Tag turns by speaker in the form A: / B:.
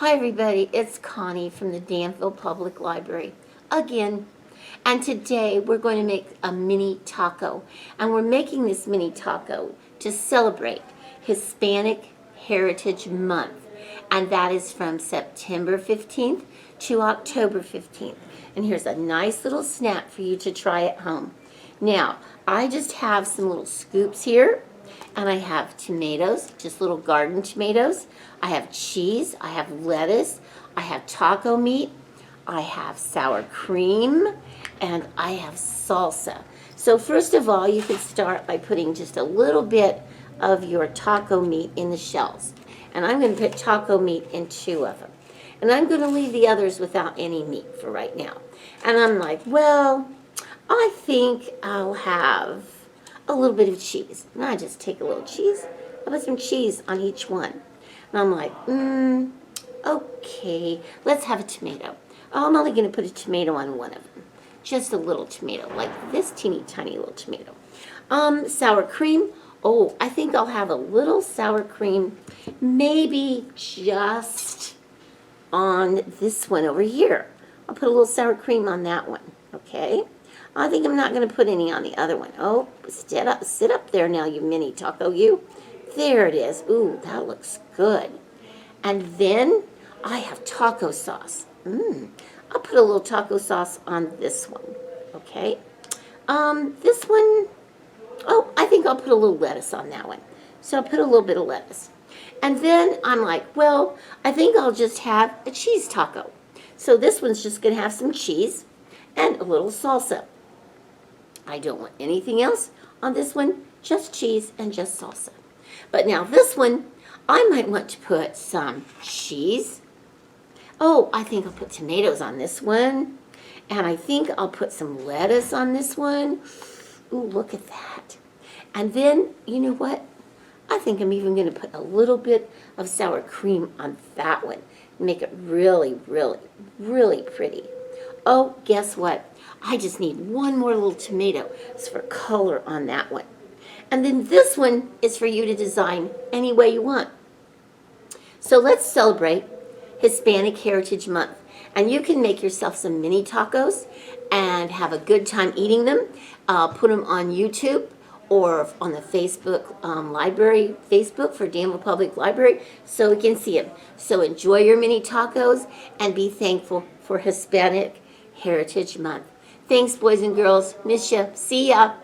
A: Hi everybody, it's Connie from the Danville Public Library again. And today we're going to make a mini taco. And we're making this mini taco to celebrate Hispanic Heritage Month. And that is from September 15th to October 15th. And here's a nice little snack for you to try at home. Now, I just have some little scoops here. And I have tomatoes, just little garden tomatoes. I have cheese, I have lettuce, I have taco meat, I have sour cream, and I have salsa. So first of all, you can start by putting just a little bit of your taco meat in the shells. And I'm going to put taco meat in 2 of them. And I'm going to leave the others without any meat for right now. And I'm like, well, I think I'll have a little bit of cheese. And I just take a little cheese. I put some cheese on each one. And I'm like, okay, let's have a tomato. Oh, I'm only going to put a tomato on one of them. Just a little tomato, like this teeny tiny little tomato. Sour cream. Oh, I think I'll have a little sour cream, maybe just on this one over here. I'll put a little sour cream on that one, okay? I think I'm not going to put any on the other one. Oh, sit up there now, you mini taco, you. There it is. Ooh, that looks good. And then I have taco sauce. I'll put a little taco sauce on this one, okay? This one, oh, I think I'll put a little lettuce on that one. So I'll put a little bit of lettuce. And then I'm like, well, I think I'll just have a cheese taco. So this one's just going to have some cheese and a little salsa. I don't want anything else on this one, just cheese and just salsa. But now this one, I might want to put some cheese. Oh, I think I'll put tomatoes on this one. And I think I'll put some lettuce on this one. Ooh, look at that. And then, you know what? I think I'm even going to put a little bit of sour cream on that one. Make it really, really, really pretty. Oh, guess what? I just need one more little tomato. It's for color on that one. And then this one is for you to design any way you want. So let's celebrate Hispanic Heritage Month. And you can make yourself some mini tacos and have a good time eating them. Put them on YouTube or on the Facebook library, Facebook for Danville Public Library, so we can see them. So enjoy your mini tacos and be thankful for Hispanic Heritage Month. Thanks, boys and girls. Miss ya. See ya.